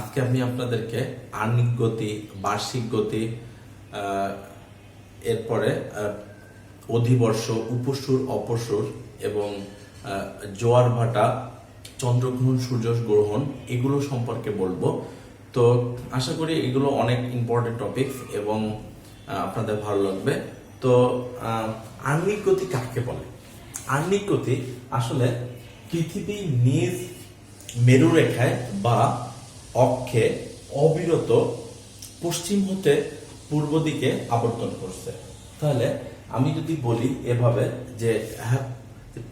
আজকে আমি আপনাদেরকে আহ্নিক গতি, বার্ষিক গতি, এরপরে অধিবর্ষ, উপসুর, অপসুর এবং জোয়ার ভাটা, চন্দ্রগ্রহণ, সূর্য গ্রহণ এগুলো সম্পর্কে বলবো। তো আশা করি এগুলো অনেক ইম্পর্টেন্ট টপিকস এবং আপনাদের ভালো লাগবে। তো আহ্নিক গতি কাকে বলে? আহ্নিক গতি আসলে পৃথিবী নিজ মেরুরেখায় বা অক্ষে অবিরত পশ্চিম হতে পূর্ব দিকে আবর্তন করছে। তাহলে আমি যদি বলি এভাবে যে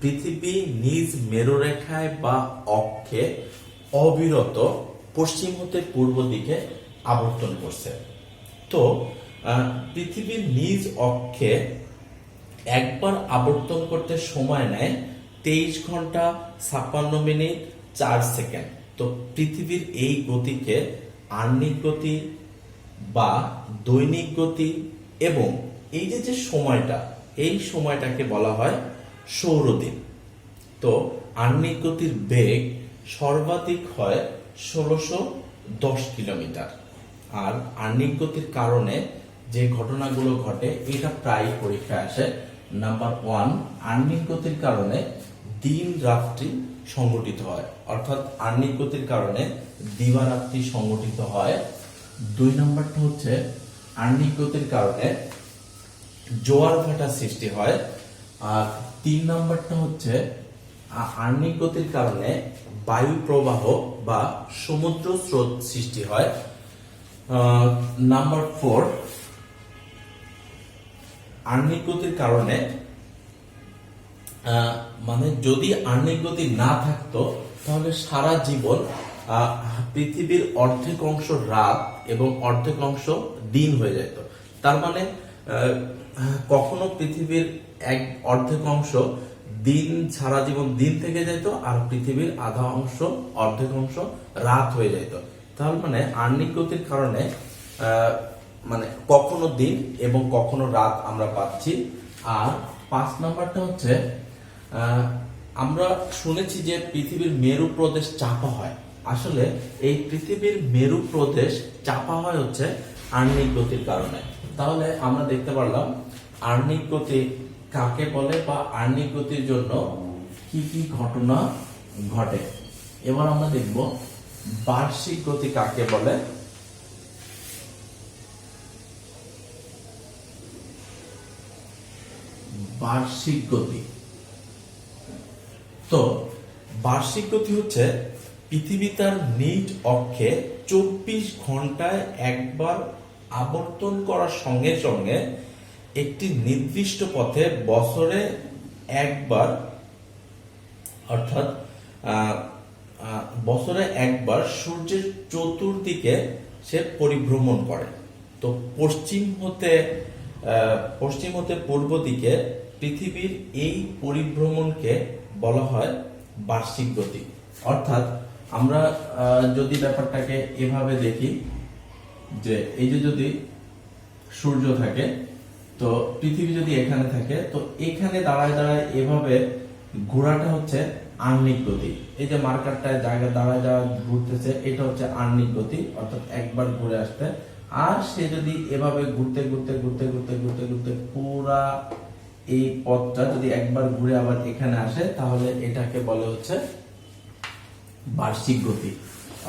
পৃথিবী নিজ মেরুরেখায় বা অক্ষে অবিরত পশ্চিম হতে পূর্ব দিকে আবর্তন করছে। তো পৃথিবীর নিজ অক্ষে একবার আবর্তন করতে সময় নেয় 23 ঘন্টা 56 মিনিট 4 সেকেন্ড। তো পৃথিবীর এই গতিকে আহ্নিক গতি বা দৈনিক গতি এবং এই যে সময়টা, এই সময়টাকে বলা হয় সৌরদিন। তো আহ্নিক গতির বেগ সর্বাধিক হয় 1610 কিলোমিটার। আর আহ্নিক গতির কারণে যে ঘটনাগুলো ঘটে এটা প্রায় পরীক্ষায় আসে। নাম্বার 1, আহ্নিক গতির কারণে দিন রাত্রি সংগঠিত হয়, অর্থাৎ আহ্নিক গতির কারণে দিবারাত্রি সংগঠিত হয়। 2 নম্বরটা হচ্ছে আহ্নিক গতির কারণে জোয়ার ভাটা সৃষ্টি হয়। আর 3 নম্বরটা হচ্ছে আহ্নিক গতির কারণে বায়ু প্রবাহ বা সমুদ্র স্রোত সৃষ্টি হয়। নাম্বার 4, আহ্নিক গতির কারণে মানে যদি আহ্নিক গতি না থাকতো তাহলে সারা জীবন পৃথিবীর অর্ধেক অংশ রাত এবং অর্ধেক অংশ দিন হয়ে যেত। তার মানে কখনো পৃথিবীর অর্ধেক অংশ দিন, সারা জীবন দিন থেকে যেত, আর পৃথিবীর আধা অংশ, অর্ধেক অংশ রাত হয়ে যেত। তার মানে আহ্নিক গতির কারণে মানে কখনো দিন এবং কখনো রাত আমরা পাচ্ছি। আর 5 নাম্বারটা হচ্ছে আমরা শুনেছি যে পৃথিবীর মেরু প্রদেশ চাপা হয়। আসলে এই পৃথিবীর মেরু প্রদেশ চাপা হয় হচ্ছে আহ্নিক গতির কারণে। তাহলে আমরা দেখতে পারলাম আহ্নিক গতি কাকে বলে বা আহ্নিক গতির জন্য কি কি ঘটনা ঘটে। এবার আমরা দেখব বার্ষিক গতি কাকে বলে। বার্ষিক গতি, তো বার্ষিক গতি হচ্ছে পৃথিবী তার নিজ অক্ষে 24 ঘন্টায় একবার আবর্তন করার সঙ্গে সঙ্গে একটি নির্দিষ্ট পথে বছরে একবার, অর্থাৎ বছরে একবার সূর্যের চতুর্দিকে সে পরিভ্রমণ করে। তো পশ্চিম হতে পূর্ব দিকে পৃথিবীর এই পরিভ্রমণকে বলা হয় বার্ষিক গতি। অর্থাৎ আমরা যদি ব্যাপারটাকে এভাবে দেখি যে এই যে যদি সূর্য থাকে, তো পৃথিবী যদি এখানে থাকে, তো এখানে দাঁড়ায় দাঁড়ায় এভাবে ঘোরাটা হচ্ছে আহ্নিক গতি। এই যে মার্কারটায় জায়গা দাঁড়ায় দাঁড়ায় ঘুরতেছে, এটা হচ্ছে আহ্নিক গতি, অর্থাৎ একবার ঘুরে আসতে। আর সে যদি এভাবে ঘুরতে ঘুরতে ঘুরতে ঘুরতে ঘুরতে ঘুরতে পুরা এই পথটা যদি একবার ঘুরে আবার এখানে আসে, তাহলে এটাকে বলে হচ্ছে বার্ষিক গতি।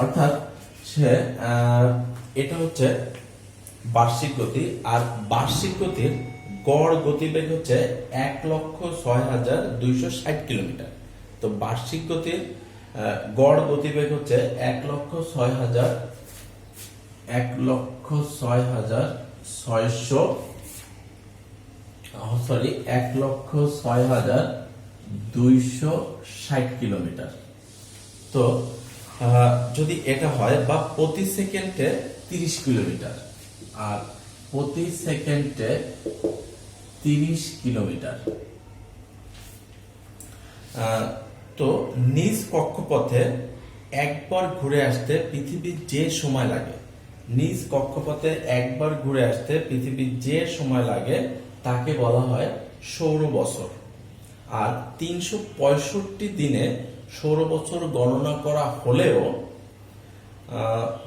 অর্থাৎ সে এটা হচ্ছে বার্ষিক গতি। আর বার্ষিক গতির গড় গতিবেগ হচ্ছে 1,06,260 কিলোমিটার। তো বার্ষিক গতির গড় গতিবেগ হচ্ছে 1,06,260 কিলোমিটার। তো যদি এটা হয় বা প্রতি সেকেন্ডে 30 কিলোমিটার, আর প্রতি সেকেন্ডে 30 কিলোমিটার। তো নিজ কক্ষপথে একবার ঘুরে আসতে পৃথিবীর যে সময় লাগে, নিজ কক্ষপথে একবার ঘুরে আসতে পৃথিবীর যে সময় লাগে তাকে বলা হয় সৌর বছর। আর 365 দিনে সৌর বছর গণনা করা হলেও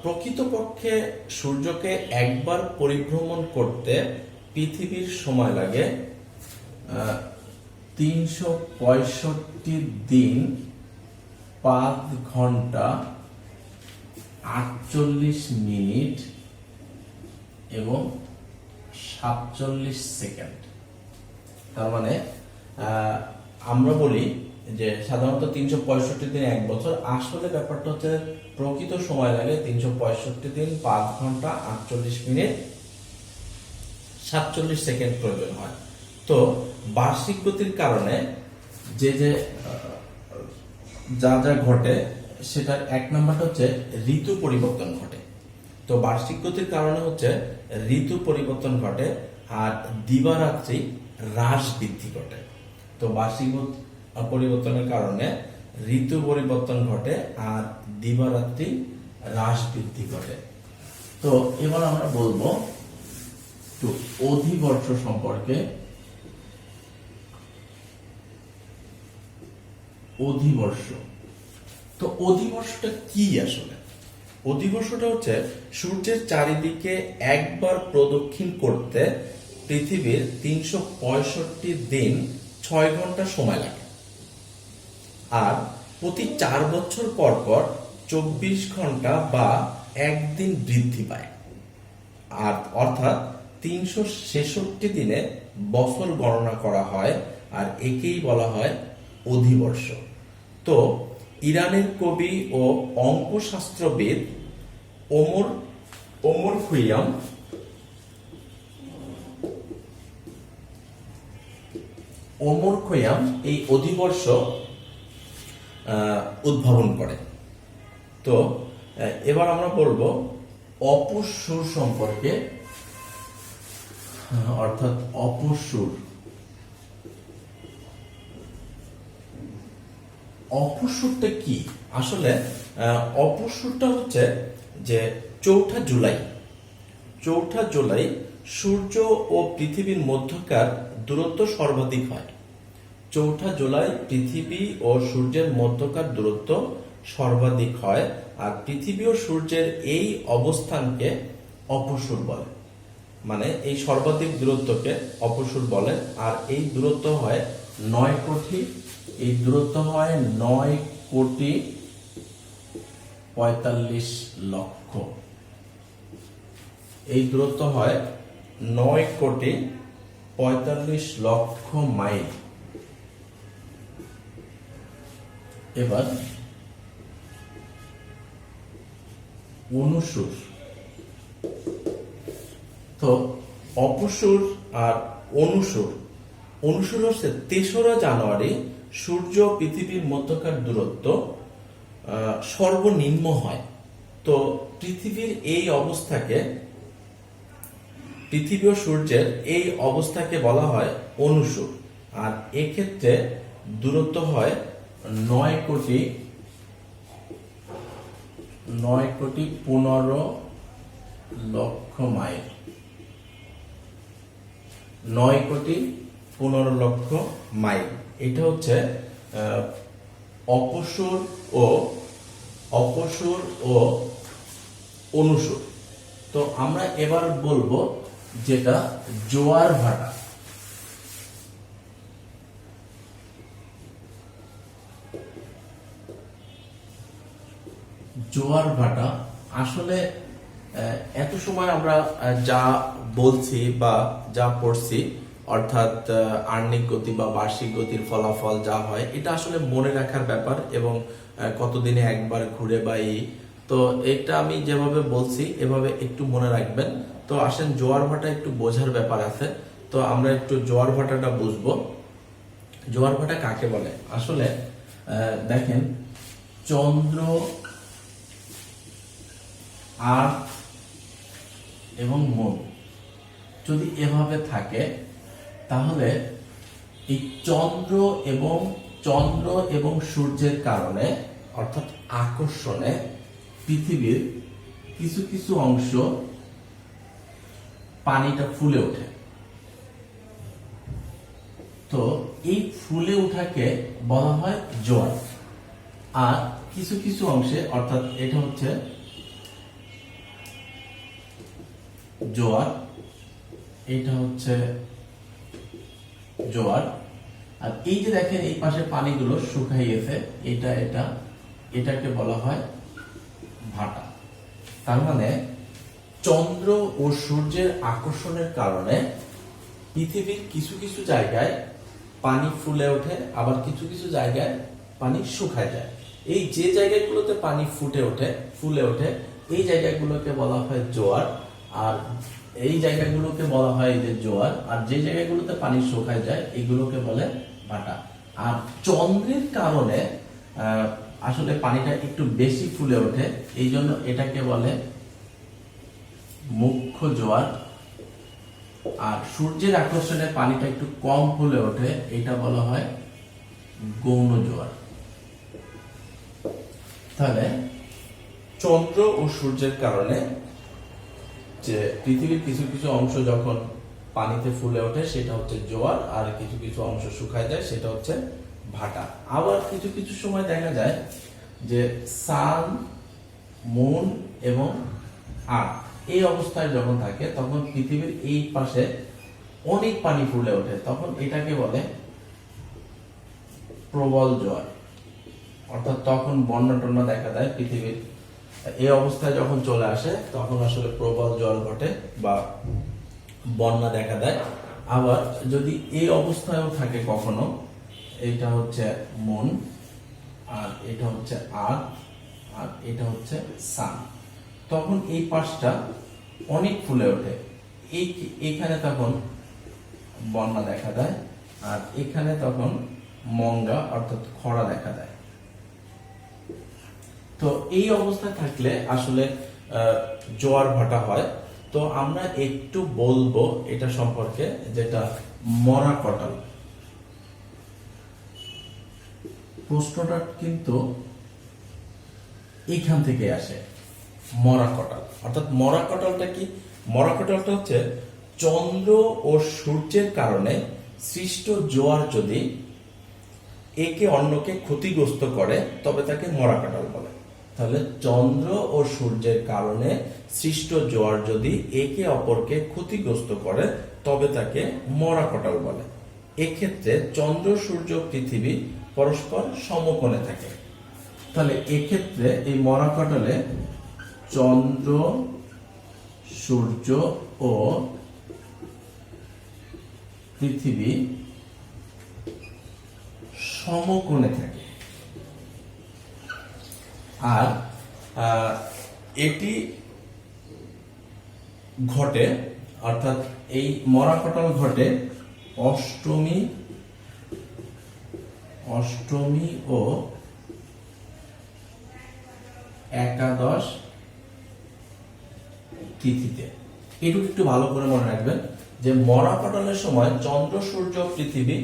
প্রকৃতপক্ষে সূর্যকে একবার পরিভ্রমণ করতে পৃথিবীর সময় লাগে 365 দিন 5 ঘন্টা 48 মিনিট এবং 47 সেকেন্ড। তার মানে আমরা বলি যে সাধারণত 365 দিন এক বছর, আসলে ব্যাপারটা হচ্ছে প্রকৃত সময় লাগে 365 দিন 5 ঘন্টা 48 মিনিট 47 সেকেন্ড প্রয়োজন হয়। তো বার্ষিক গতির কারণে যে যা যা ঘটে সেটার এক নাম্বারটা হচ্ছে ঋতু পরিবর্তন ঘটে। তো বার্ষিক গতির কারণে হচ্ছে ঋতু পরিবর্তন ঘটে আর দিবারাত্রি হ্রাস বৃদ্ধি ঘটে। তো বার্ষিক পরিবর্তনের কারণে ঋতু পরিবর্তন ঘটে আর দিবারাত্রি হ্রাস বৃদ্ধি ঘটে। তো এবার আমরা বলবো একটু অধিবর্ষ সম্পর্কে। অধিবর্ষ, তো অধিবর্ষটা কি আসলে? অধিবর্ষটা হচ্ছে সূর্যের চারিদিকে একবার প্রদক্ষিণ করতে পৃথিবীর 365 দিন 6 ঘন্টা সময় লাগে, আর প্রতি 4 বছর পর পর 24 ঘন্টা বা একদিন বৃদ্ধি পায়। আর অর্থাৎ 366 দিনে বছর গণনা করা হয়, আর একেই বলা হয় অধিবর্ষ। তো ইরানের কবি ও অঙ্কশাস্ত্রবিদ ওমর খৈয়াম এই অধিবর্ষ উদ্ভাবন করে। তো এবার আমরা বলবো অপসূর সম্পর্কে, অর্থাৎ অপসূর। অপসূরটা কি আসলে? অপসূরটা হচ্ছে যে 4 জুলাই সূর্য ও পৃথিবীর মধ্যকার দূরত্ব সর্বাধিক হয়। 4 জুলাই পৃথিবী ও সূর্যের মধ্যকার দূরত্ব সর্বাধিক হয়, আর পৃথিবী ও সূর্যের এই অবস্থানকে অপসূর বলে। মানে এই সর্বাধিক দূরত্বকে অপসূর বলে। আর এই দূরত্ব হয় 9 কোটি, এই দূরত্ব হয় 9 কোটি 45 লক্ষ। এই দূরত্ব হয় 9 কোটি 45 লক্ষ মাইল। এবার অনুসূর। তো অপসূর আর অনুসূর হচ্ছে 3রা জানুয়ারি সূর্য পৃথিবীর মধ্যকার দূরত্ব সর্বনিম্ন হয়। তো পৃথিবীর এই অবস্থাকে, পৃথিবী ও সূর্যের এই অবস্থাকে বলা হয় অনুসূর। আর এক্ষেত্রে দূরত্ব হয় 9 কোটি 15 লক্ষ মাইল। 9 কোটি 15 লক্ষ মাইল। এটা হচ্ছে অপসূর ও অনুসূর। তো আমরা এবার বলবো যেটা জোয়ার ভাটা। জোয়ার ভাটা আসলে এত সময় আমরা যা বলছি বা যা পড়ছি, অর্থাৎ আহ্নিক গতি বা বার্ষিক গতির ফলাফল যা হয়, এটা আসলে মনে রাখার ব্যাপার এবং কতদিনে একবার ঘুরে বা তো এটা আমি যেভাবে বলছি এভাবে একটু মনে রাখবেন। তো আসেন জোয়ার ভাটা একটু বোঝার ব্যাপার আছে। তো আমরা একটু জোয়ার ভাটাটা বুঝবো। জোয়ার ভাটা কাকে বলে? আসলে দেখেন, চন্দ্র, আর্থ এবং মুন যদি এভাবে থাকে, তাহলে এই চন্দ্র এবং সূর্যের কারণে, অর্থাৎ আকর্ষণে, পৃথিবীর কিছু কিছু অংশ পানিটা ফুলে ওঠে। তো এই ফুলে ওঠাকে বলা হয় জোয়ার। আর কিছু কিছু অংশে, অর্থাৎ এটা হচ্ছে জোয়ার, এটা হচ্ছে জোয়ার। আর এই যে দেখেন এই পাশে পানিগুলো শুকাই গেছে, এটাকে বলা হয় ভাটা। তার মানে চন্দ্র ও সূর্যের আকর্ষণের কারণে পৃথিবীর কিছু কিছু জায়গায় পানি ফুলে ওঠে, আবার কিছু কিছু জায়গায় পানি শুকায় যায়। এই যে জায়গাগুলোতে পানি ফুলে ওঠে এই জায়গাগুলোকে বলা হয় জোয়ার, আর এই জায়গাগুলোকে বলা হয় যে জোয়ার, আর যে জায়গাগুলোতে পানি শুকায় যায় এগুলোকে বলে ভাটা। আর চন্দ্রের কারণে আসলে পানিটা একটু বেশি ফুলে ওঠে, এই জন্য এটাকে বলে মুখ্য জোয়ার। আর সূর্যের আকর্ষণে পানিটা একটু কম ফুলে ওঠে, এটা বলা হয় গৌণ জোয়ার। তাহলে চন্দ্র ও সূর্যের কারণে যে পৃথিবীর কিছু কিছু অংশ যখন পানিতে ফুলে ওঠে সেটা হচ্ছে জোয়ার, আর কিছু কিছু অংশ শুকায় যায় সেটা হচ্ছে ভাটা। আবার কিছু কিছু সময় দেখা যায় যে সান, মুন এবং আর্থ এই অবস্থায় যখন থাকে তখন পৃথিবীর এই পাশে অনেক পানি ফুলে ওঠে, তখন এটাকে বলে প্রবল জোয়ার। অর্থাৎ তখন বন্যা টন্যা দেখা দেয় পৃথিবীর এই অবস্থায় যখন চলে আসে তখন আসলে প্রবল জল ঘটে বা বন্যা দেখা দেয়। আবার যদি এই অবস্থায়ও থাকে কখনো, এটা হচ্ছে মুন, আর এটা হচ্ছে আর্থ, আর এটা হচ্ছে সান, তখন এই পাশটা অনেক ফুলে ওঠে, এখানে তখন বন্যা দেখা দেয়, আর এখানে তখন মঙ্গা অর্থাৎ খরা দেখা দেয়। তো এই অবস্থায় থাকলে আসলে জোয়ার ভাটা হয়। তো আমরা একটু বলবো এটা সম্পর্কে, যেটা মরা কটাল। প্রশ্নটা কিন্তু এইখান থেকে আসে, মরা কটাল। অর্থাৎ মরা কটালটা কি? মরা কটালটা হচ্ছে চন্দ্র ও সূর্যের কারণে সৃষ্ট জোয়ার যদি একে অন্যকে ক্ষতিগ্রস্ত করে তবে তাকে মরা কাটাল বলে। তাহলে চন্দ্র ও সূর্যের কারণে সৃষ্ট জোয়ার যদি একে অপরকে ক্ষতিগ্রস্ত করে তবে তাকে মরা কাটাল বলে। এক্ষেত্রে চন্দ্র, সূর্য, পৃথিবী পরস্পর সমকোণে থাকে। তাহলে এক্ষেত্রে এই মরা কাটালে চন্দ্র, সূর্য ও পৃথিবী সমকোণে থাকে। আর এটি ঘটে, অর্থাৎ এই মরা কাটাল ঘটে অষ্টমী ও একাদশ তিথিতে। এটুকু একটু ভালো করে মনে রাখবেন যে মরা কাটালের সময় চন্দ্র, সূর্য, পৃথিবী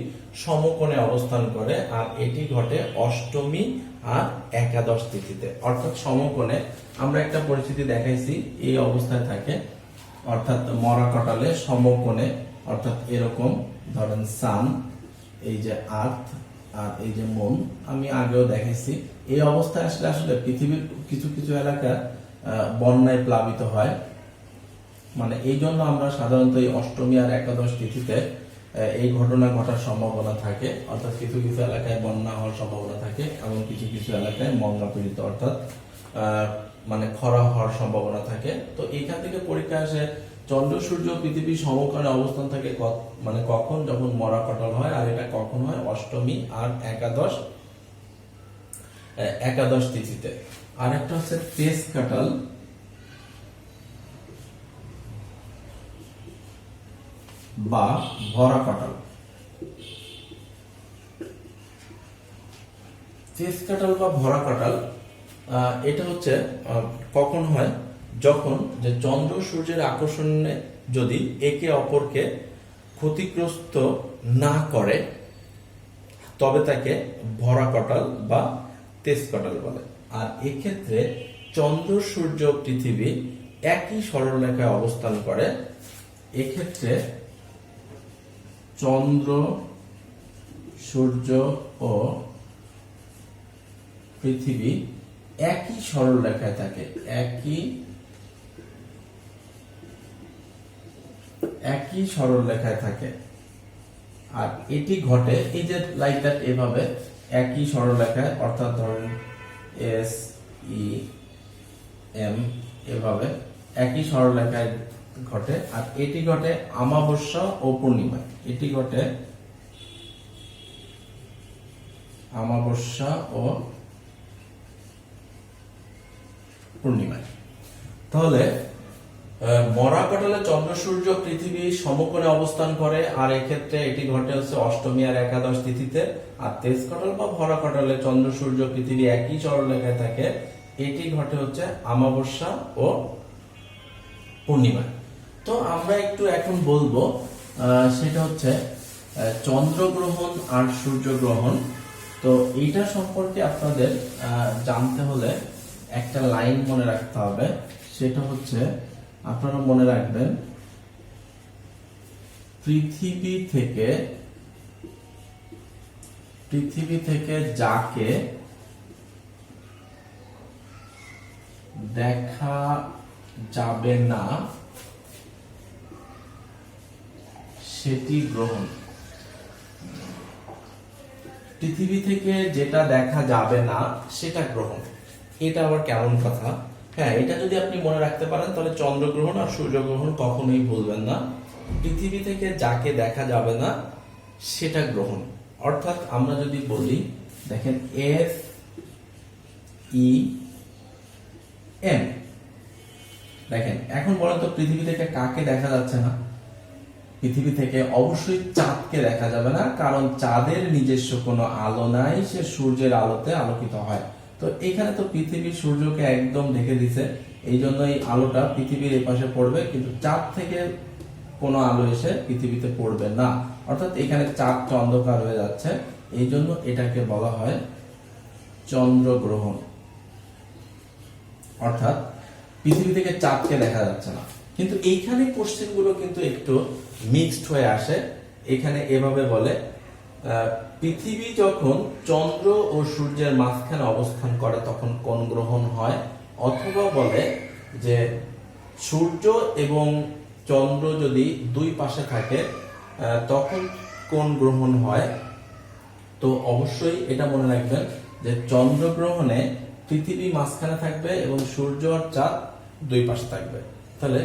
সমকোণে অবস্থান করে, আর এটি ঘটে অষ্টমী আর একাদশ তিথিতে, অর্থাৎ সমকোণে। আমরা একটা পরিস্থিতি দেখাইছি, এই অবস্থায় থাকে, অর্থাৎ মরা কাটালে সমকোণে, অর্থাৎ এরকম ধরেন সান, এই যে আর্থ, আর এই যে মুন, আমি আগেও দেখাইছি। এই অবস্থায় আসলে আসলে পৃথিবীর কিছু কিছু এলাকা বন্যায় প্লাবিত হয়। মানে এই জন্য আমরা সাধারণত এই অষ্টমী আর একাদশ তিথিতে এই ঘটনা ঘটার সম্ভাবনা থাকে, অর্থাৎ কিছু কিছু এলাকায় বন্যা হওয়ার সম্ভাবনা থাকে, এবং কিছু কিছু এলাকায় মন্দা পীড়িত অর্থাৎ মানে খরা হওয়ার সম্ভাবনা থাকে। তো এইখান থেকে পরীক্ষা আসে চন্দ্র, সূর্য, পৃথিবী সমকোণে অবস্থান থাকে মানে কখন? যখন মরা কাটাল হয়। আর এটা কখন হয়? অষ্টমী আর একাদশ তিথিতে। আর একটা হচ্ছে তেজ কাটাল বা ভরা কাটাল। তেজ কাটাল বা ভরা কাটাল এটা হচ্ছে কখন হয়? যখন যে চন্দ্র সূর্যের আকর্ষণে যদি একে অপরকে ক্ষতিগ্রস্ত না করে তবে তাকে ভরা কাটাল বা তেজ কাটাল বলে। আর এক্ষেত্রে চন্দ্র, সূর্য, পৃথিবী একই সরলরেখায় অবস্থান করে। এক্ষেত্রে চন্দ্র, সূর্য ও পৃথিবী একই সরলরেখায় থাকে, একই একই সরলরেখায় থাকে, আর এটি ঘটে এই যে লাইক দ্যাট, এভাবে একই সরলরেখায়, অর্থাৎ ধরেন এস ই এম, এভাবে একই সরলরেখায় ঘটে। আর এটি ঘটে অমাবস্যা ও পূর্ণিমায়, এটি ঘটে অমাবস্যা ও পূর্ণিমায়। তাহলে মরা কাটালে চন্দ্র সূর্য পৃথিবী সমকোণে অবস্থান করে, আর এক্ষেত্রে এটি ঘটে হচ্ছে অষ্টমী আর একাদশ তিথিতে। আর তেজ কাটাল বা ভরা কাটালে চন্দ্র সূর্য পৃথিবী একই সরলরেখায় থাকে, এটি ঘটে হচ্ছে অমাবস্যা ও পূর্ণিমায়। তো আমরা একটু এখন বলবো সেটা হচ্ছে চন্দ্রগ্রহণ আর সূর্যগ্রহণ। তো এইটা সম্পর্কে আপনাদের জানতে হলে একটা লাইন মনে রাখতে হবে, সেটা হচ্ছে আপনারা মনে রাখবেন, পৃথিবী থেকে যাকে দেখা যাবে না সেটি গ্রহণ। পৃথিবী থেকে যেটা দেখা যাবে না সেটা গ্রহণ। এটা আবার কেমন কথা? হ্যাঁ, এটা যদি আপনি মনে রাখতে পারেন তাহলে চন্দ্রগ্রহণ আর সূর্যগ্রহণ কখনোই ভুলবেন না। পৃথিবী থেকে যাকে দেখা যাবে না সেটা গ্রহণ। অর্থাৎ আমরা যদি বলি, দেখেন এফ ই এম, দেখেন এখন বলেন তো পৃথিবী থেকে কাকে দেখা যাচ্ছে না? পৃথিবী থেকে অবশ্যই চাঁদকে দেখা যাবে না, কারণ চাঁদের নিজস্ব কোনো আলো নাই, সে সূর্যের আলোতে আলোকিত হয়। তো এখানে তো পৃথিবী সূর্যকে একদম ঢেকে দিছে, এই জন্য এই আলোটা পৃথিবীর এই পাশে পড়বে, কিন্তু চাঁদ থেকে কোনো আলো এসে পৃথিবীতে পড়বে না। অর্থাৎ এখানে চাঁদটা অন্ধকার হয়ে যাচ্ছে, এই জন্য এটাকে বলা হয় চন্দ্রগ্রহণ। অর্থাৎ পৃথিবী থেকে চাঁদকে দেখা যাচ্ছে না। কিন্তু এইখানে কোশ্চেন গুলো কিন্তু একটু মিক্সড হয়ে আসে। এখানে এভাবে বলে, পৃথিবী যখন চন্দ্র ও সূর্যের মাঝখানে অবস্থান করে তখন কোন গ্রহণ হয়, অথবা বলে যে সূর্য এবং চন্দ্র যদি দুই পাশে থাকে তখন কোন গ্রহণ হয়। তো অবশ্যই এটা মনে রাখবেন যে চন্দ্রগ্রহণে পৃথিবী মাঝখানে থাকবে এবং সূর্য আর চাঁদ দুই পাশে থাকবে। তাহলে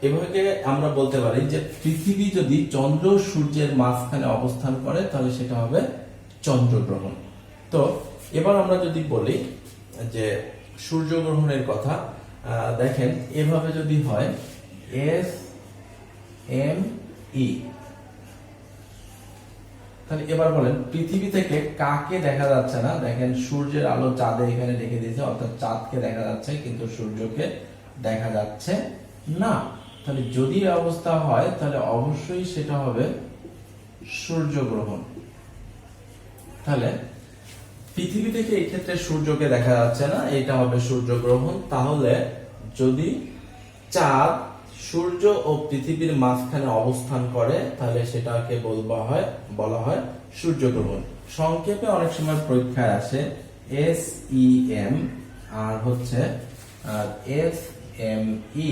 এভাবে আমরা বলতে পারি যে পৃথিবী যদি চন্দ্র সূর্যের মাঝখানে অবস্থান করে তাহলে সেটা হবে চন্দ্রগ্রহণ। তো এবার আমরা যদি বলি যে সূর্যগ্রহণের কথা, দেখেন এভাবে যদি হয় এস এম ই, তাহলে এবার বলেন পৃথিবী থেকে কাকে দেখা যাচ্ছে না? দেখেন সূর্যের আলো চাঁদে এখানে রেখে দিয়েছে, অর্থাৎ চাঁদকে দেখা যাচ্ছে কিন্তু সূর্যকে দেখা যাচ্ছে না। তাহলে যদি অবস্থা হয় তাহলে অবশ্যই সেটা হবে সূর্যগ্রহণ। তাহলে পৃথিবী থেকে এই ক্ষেত্রে সূর্যকে দেখা যাচ্ছে না, এটা হবে সূর্যগ্রহণ। তাহলে যদি চাঁদ সূর্য ও পৃথিবীর মাঝখানে অবস্থান করে তাহলে সেটাকে বলা হয় সূর্যগ্রহণ। সংক্ষেপে অনেক সময় পরীক্ষায় আসে এস ই এম আর হচ্ছে এফ এম ই,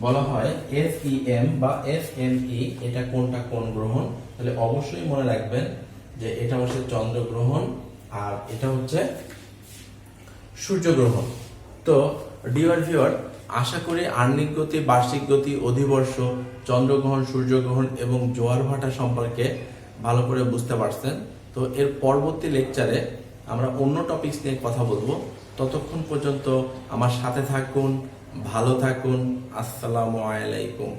বলা হয় এফ ই এম বা এফ এম ই, এটা কোনটা কোন গ্রহণ। তাহলে অবশ্যই মনে রাখবেন যে এটা হচ্ছে চন্দ্রগ্রহণ আর এটা হচ্ছে সূর্যগ্রহণ। তো ডিয়ার ভিউয়ার, আশা করি আহ্নিক গতি, বার্ষিক গতি, অধিবর্ষ, চন্দ্রগ্রহণ, সূর্যগ্রহণ এবং জোয়ার ভাটা সম্পর্কে ভালো করে বুঝতে পারছেন। তো এর পরবর্তী লেকচারে আমরা অন্য টপিকস নিয়ে কথা বলবো। ততক্ষণ পর্যন্ত আমার সাথে থাকুন, ভালো থাকুন। আসসালামু আলাইকুম।